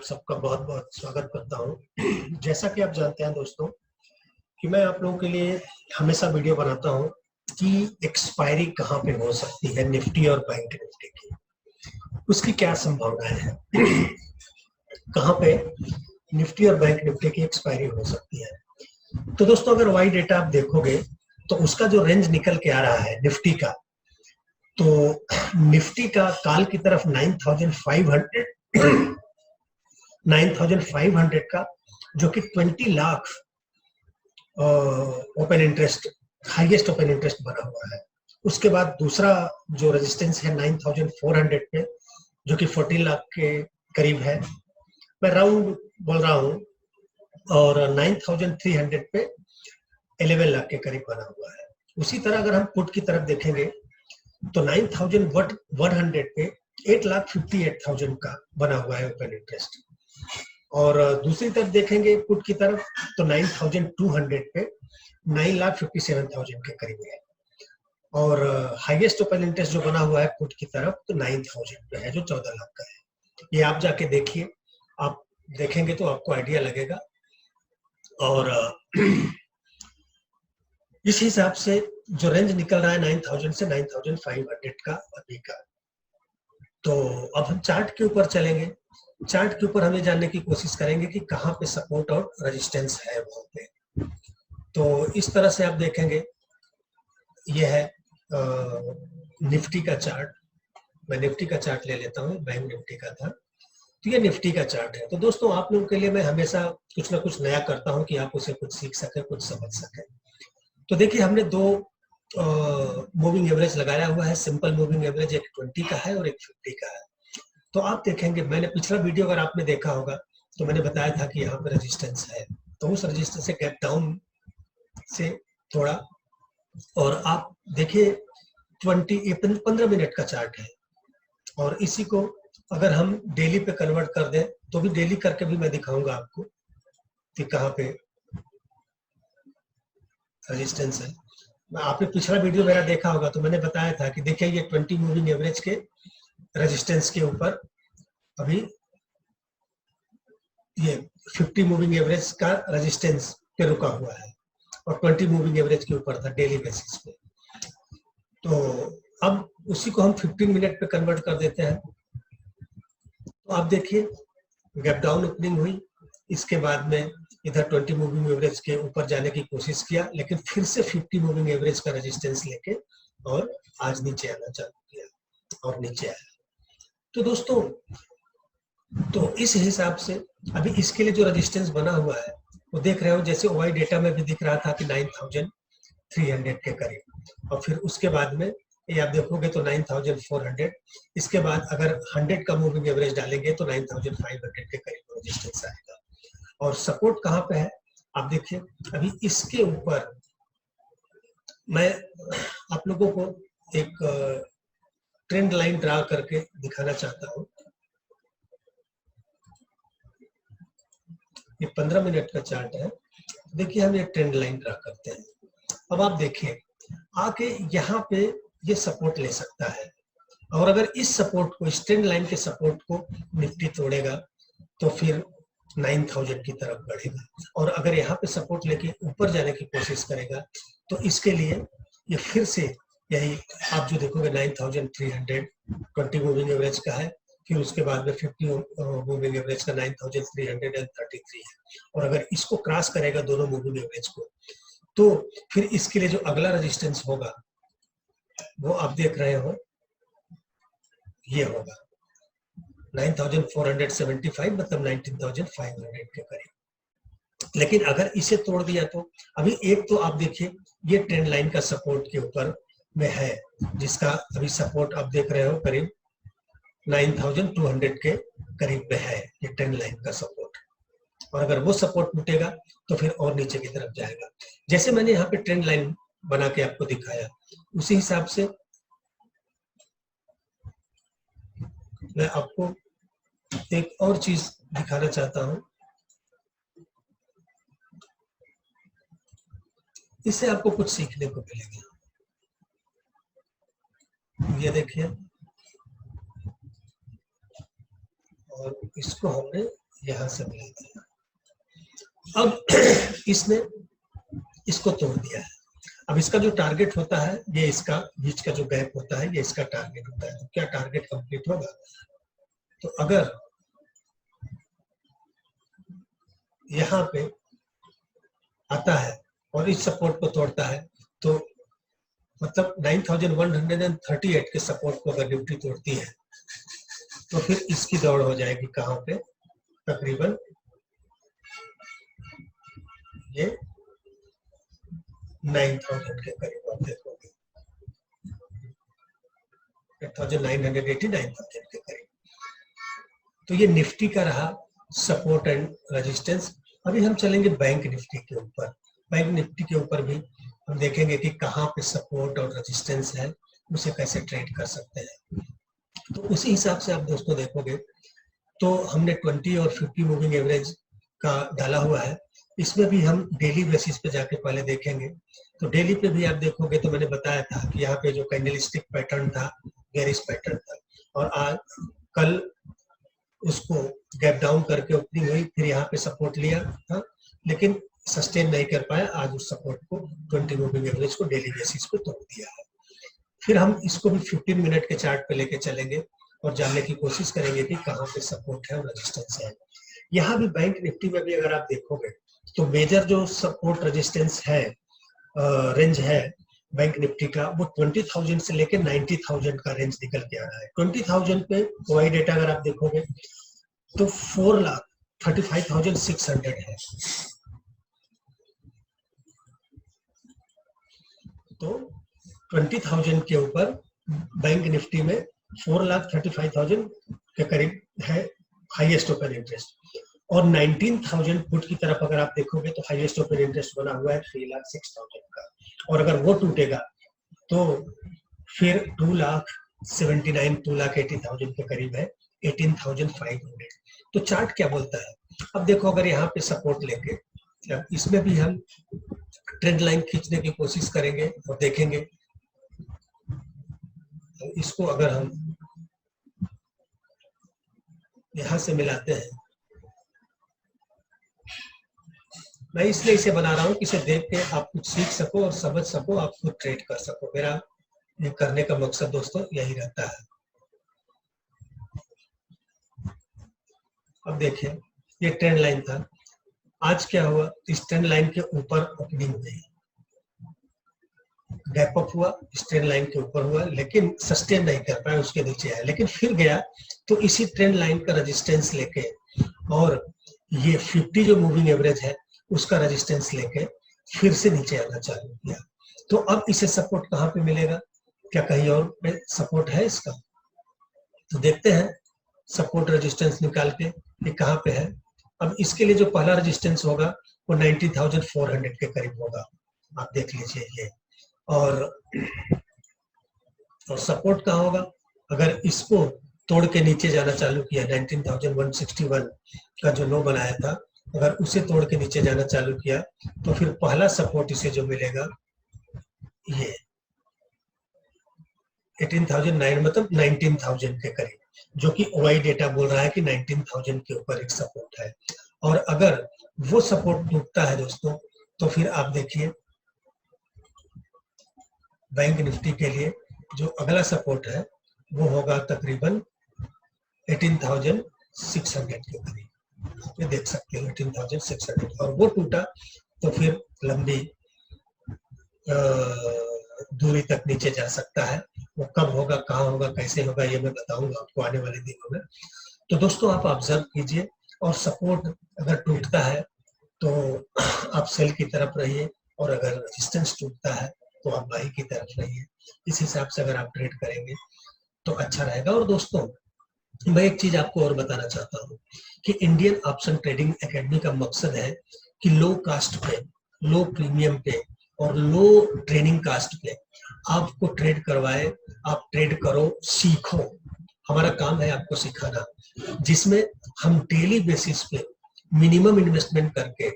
सबका बहुत बहुत स्वागत करता हूं। जैसा कि आप जानते हैं दोस्तों कि मैं आप लोगों के लिए हमेशा वीडियो बनाता हूं कि एक्सपायरी कहां पे हो सकती है निफ्टी और बैंक निफ्टी की, उसकी क्या संभावनाएं हैं, कहां पे निफ्टी और बैंक निफ्टी की एक्सपायरी हो सकती है। तो दोस्तों अगर वाई डेटा आप देखोगे तो उसका जो रेंज निकल के आ रहा है निफ्टी का, तो निफ्टी का काल की तरफ 9,500 का जो कि 20 lakh open interest, highest open interest बना हुआ है। उसके बाद दूसरा जो रेजिस्टेंस है 9,400 पे, जो कि 14 लाख के करीब है, मैं राउंड बोल रहा हूँ, और 9,300 पे 11 लाख के करीब बना हुआ है। उसी तरह अगर हम पुट की तरफ देखेंगे तो 9,100 पे 8,58,000 का बना हुआ है ओपन इंटरेस्ट, और दूसरी तरफ देखेंगे पुट की तरफ तो 9,200 पे 9,57,000 के करीब है, और हाईएस्ट ओपन इंटरेस्ट जो बना हुआ है पुट की तरफ तो 9,000 पे है, जो 14 लाख का है। ये आप जाके देखिए, आप देखेंगे तो आपको आइडिया लगेगा। और इस हिसाब से जो रेंज निकल रहा है 9,000 से 9,500 का अभी का। तो अब हम चार्ट के ऊपर चलेंगे। चार्ट के ऊपर हमें जानने की कोशिश करेंगे कि कहाँ पे सपोर्ट और रेजिस्टेंस है वहां पे। तो इस तरह से आप देखेंगे, ये है निफ्टी का चार्ट। मैं निफ्टी का चार्ट ले लेता हूँ, बैंक निफ्टी का था, तो ये निफ्टी का चार्ट है। तो दोस्तों आप लोगों के लिए मैं हमेशा कुछ ना कुछ नया करता हूँ कि आप उसे कुछ सीख सके, कुछ समझ सके। तो देखिए, हमने दो मूविंग एवरेज लगाया हुआ है। सिंपल मूविंग एवरेज एक 20 का है और एक 50 का है। तो आप देखेंगे, मैंने पिछला वीडियो अगर आपने देखा होगा तो मैंने बताया था कि यहाँ पे रेजिस्टेंस है, तो उस रेजिस्टेंस से गैप डाउन से थोड़ा, और आप देखिए 15 मिनट का चार्ट है, और इसी को अगर हम डेली पे कन्वर्ट कर दें तो भी डेली करके भी मैं दिखाऊंगा आपको कि कहाँ पे रेजिस्टेंस है। आपने पिछला वीडियो मेरा देखा होगा तो मैंने बताया था कि देखिए ये 20 मूविंग एवरेज के रेजिस्टेंस के ऊपर अभी ये 50 मूविंग एवरेज का रेजिस्टेंस पे रुका हुआ है, और 20 मूविंग एवरेज के ऊपर था डेली बेसिस पे। तो अब उसी को हम 15 मिनट पे कन्वर्ट कर देते हैं। तो आप देखिए, गैप डाउन ओपनिंग हुई, इसके बाद में इधर 20 मूविंग एवरेज के ऊपर जाने की कोशिश किया, लेकिन फिर से 50 मूविंग एवरेज का रेजिस्टेंस लेके और आज नीचे आना चालू किया और नीचे आया। तो दोस्तों, तो इस हिसाब से अभी इसके लिए जो रेजिस्टेंस बना हुआ है वो देख रहे हो, जैसे ओवाई डेटा में भी दिख रहा था कि 9,300 के करीब, और फिर उसके बाद में ये आप देखोगे तो 9,400, इसके बाद अगर 100 का मूविंग एवरेज डालेंगे तो 9,500 के करीब रेजिस्टेंस आएगा। और सपोर्ट कहाँ पे है आप देखिए, अभी इसके ऊपर मैं आप लोगों को एक ट्रेंड लाइन ड्रा करके दिखाना चाहता हूँ। ये 15 मिनट का चार्ट है। देखिए, हम ये ट्रेंड लाइन ड्रा करते हैं। अब आप देखिए, आके यहाँ पे ये सपोर्ट ले सकता है, और अगर इस सपोर्ट को, इस ट्रेंड लाइन के सपोर्ट को निफ्टी तोड़ेगा तो फिर 9,000 की तरफ बढ़ेगा, और अगर यहाँ पे सपोर्ट लेके ऊपर जाने की कोशिश करेगा तो इसके लिए ये फिर से यही आप जो देखोगे 9,300 20 मूविंग एवरेज का है, फिर उसके बाद में 50 मूविंग एवरेज का 9,333 है, और अगर इसको क्रॉस करेगा दोनों मूविंग एवरेज को तो फिर इसके लिए जो अगला रेजिस्टेंस होगा वो आप देख रहे हो, ये होगा 9,475, मतलब 19,500 के करीब। लेकिन अगर इसे तोड़ दिया तो अभी एक तो आप देखिए ये ट्रेंड लाइन का सपोर्ट के ऊपर में है, जिसका अभी सपोर्ट आप देख रहे हो करीब 9,200 के करीब में है, ये ट्रेंड लाइन का सपोर्ट। और अगर वो सपोर्ट टूटेगा तो फिर और नीचे की तरफ जाएगा। जैसे मैंने यहाँ पे ट्रेंड लाइन बना के आपको दिखाया, उसी हिसाब से मैं आपको एक और चीज दिखाना चाहता हूं। इससे आपको कुछ सीखने को मिलेगा। ये देखिए, और इसको हमने यहां से मिलाते हैं। अब इसने इसको तोड़ दिया है। अब इसका जो टारगेट होता है, ये इसका बीच का जो गैप होता है, ये इसका टारगेट होता है। तो क्या टारगेट कंप्लीट होगा? तो अगर यहाँ पे आता है और इस सपोर्ट को तोड़ता है, तो मतलब 9138 के सपोर्ट को अगर निफ्टी तोड़ती है, तो फिर इसकी दौड़ हो जाएगी कहाँ पे? तकरीबन ये 9000 के करीब आप देखोगे, 8980 9000 के करीब। तो ये निफ्टी का रहा सपोर्ट एंड रेजिस्टेंस। अभी हम चलेंगे बैंक निफ्टी के ऊपर। बैंक निफ्टी के ऊपर भी हम देखेंगे कि कहाँ पे सपोर्ट और रेजिस्टेंस है, उसे कैसे ट्रेड कर सकते हैं। तो उसी हिसाब से आप दोस्तों देखोगे तो हमने 20 और 50 मूविंग एवरेज का डाला हुआ है। इसमें भी हम डेली बेसिस पे जाके पहले देखेंगे। तो डेली पे भी आप देखोगे तो मैंने बताया था कि यहाँ पे जो कैंडलस्टिक पैटर्न था, बेरिश पैटर्न था, और आज कल उसको गैप डाउन करके ओपनिंग हुई, फिर यहाँ पे सपोर्ट लिया था, लेकिन सस्टेन नहीं कर पाया। आज उस सपोर्ट को 20 मूविंग एवरेज को डेली बेसिस पे तोड़ दिया है। फिर हम इसको भी 15 मिनट के चार्ट पे लेके चलेंगे और जानने की कोशिश करेंगे कि कहाँ पे सपोर्ट है और रेजिस्टेंस है। यहाँ भी बैंक निफ्टी में भी अगर आप देखोगे तो मेजर जो सपोर्ट रेजिस्टेंस है, रेंज है बैंक निफ्टी का, वो 20,000 से लेके 90,000 का रेंज निकल के आ रहा है। 20,000 पे वाई डेटा अगर आप देखोगे तो 4,35,600 है। तो 20,000 के ऊपर बैंक निफ्टी में 4,35,000 के करीब है हाईएस्ट ओपन इंटरेस्ट। और 19,000 फुट की तरफ अगर आप देखोगे तो हाईएस्ट ओपन इंटरेस्ट बना हुआ है 3,06,000 का। और अगर वो टूटेगा तो फिर 2,79,000 2,80,000 के करीब है 18,500। तो चार्ट क्या बोलता है? अब देखो, अगर यहाँ पे सपोर्ट लेके इसमें भी हम ट्रेंड लाइन खींचने की कोशिश करेंगे और देखेंगे। तो इसको अगर हम यहां से मिलाते हैं, मैं इसलिए इसे बना रहा हूं कि इसे देख के आप कुछ सीख सको और समझ सको, आप खुद ट्रेड कर सको। मेरा ये करने का मकसद दोस्तों यही रहता है। अब देखिए, ये ट्रेंड लाइन था, आज क्या हुआ? इस ट्रेंड लाइन के ऊपर ओपनिंग हुई, गैप अप हुआ, इस ट्रेंड लाइन के ऊपर हुआ, लेकिन सस्टेन नहीं कर पाया, उसके नीचे आया। लेकिन फिर गया तो इसी ट्रेंड लाइन का रेजिस्टेंस लेके और ये 50 जो मूविंग एवरेज है उसका रेजिस्टेंस लेके फिर से नीचे आना चालू किया। तो अब इसे सपोर्ट कहाँ पे मिलेगा? क्या कहीं और पे सपोर्ट है इसका? तो देखते हैं सपोर्ट रेजिस्टेंस निकाल के ये कहाँ पे है। अब इसके लिए जो पहला रेजिस्टेंस होगा वो 19,400 के करीब होगा, आप देख लीजिए ये। और सपोर्ट कहाँ होगा? अगर इसको तोड़ के नीचे जाना चालू किया, 19,161 का जो लो बनाया था, अगर उसे तोड़ के नीचे जाना चालू किया तो फिर पहला सपोर्ट इसे जो मिलेगा ये 18,009, मतलब 19,000 के करीब, जो कि ओआई डेटा बोल रहा है कि 19,000 के ऊपर एक सपोर्ट है। और अगर वो सपोर्ट टूटता है दोस्तों, तो फिर आप देखिए बैंक निफ्टी के लिए जो अगला सपोर्ट है वो होगा तकरीबन 18,600 के करीब, ये देख सकते हो 18,600। और वो टूटा तो फिर लंबी दूरी तक नीचे जा सकता है। वो कब होगा, कहाँ होगा, कैसे होगा, ये मैं बताऊंगा आपको आने वाले दिनों में। तो दोस्तों आप ऑब्जर्व कीजिए, और सपोर्ट अगर टूटता है तो आप सेल की तरफ रहिए, और अगर रेजिस्टेंस टूटता है तो आप बाई की तरफ रहिए। इस हिसाब से अगर आप ट्रेड करेंगे तो अच्छा रहेगा। और दोस्तों मैं एक चीज आपको और बताना चाहता हूँ कि इंडियन ऑप्शन ट्रेडिंग एकेडमी का मकसद है कि लो कास्ट पे, लो प्रीमियम पे और लो ट्रेनिंग कास्ट पे आपको ट्रेड करवाए। आप ट्रेड करो, सीखो। हमारा काम है आपको सिखाना, जिसमें हम डेली बेसिस पे मिनिमम इन्वेस्टमेंट करके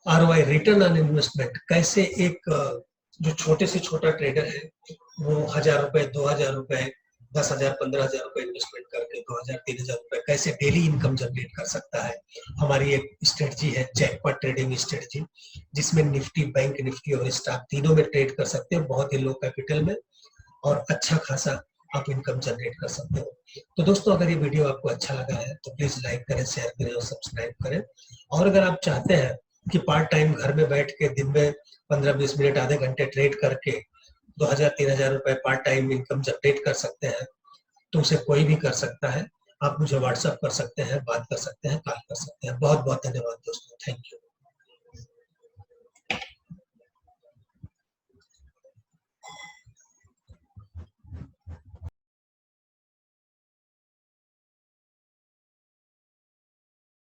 आरओआई, रिटर्न ऑन इन्वेस्टमेंट, कैसे एक जो छोटे से छोटा ट्रेडर है वो 1,000 रुपए, 2,000 रुपए 10,000 15,000 रुपए इन्वेस्टमेंट करके 2,000 3,000 रुपए कैसे डेली इनकम जनरेट कर सकता है। हमारी एक स्ट्रेटजी है जैकपॉट ट्रेडिंग स्ट्रेटजी, जिसमें निफ्टी, बैंक निफ्टी और स्टॉक तीनों में ट्रेड कर सकते हैं बहुत ही लो कैपिटल में, और अच्छा खासा आप इनकम जनरेट कर सकते हो। तो दोस्तों, अगर ये वीडियो आपको अच्छा लगा है तो प्लीज लाइक करें, शेयर करें और सब्सक्राइब करें। और अगर आप चाहते हैं कि पार्ट टाइम घर में बैठ के दिन में 15-20 मिनट आधे घंटे ट्रेड करके 2,000-3,000 रुपए पार्ट टाइम इनकम जनरेट कर सकते हैं, तो उसे कोई भी कर सकता है। आप मुझे व्हाट्सएप कर सकते हैं, बात कर सकते हैं, कॉल कर सकते हैं। बहुत बहुत धन्यवाद दोस्तों, थैंक यू।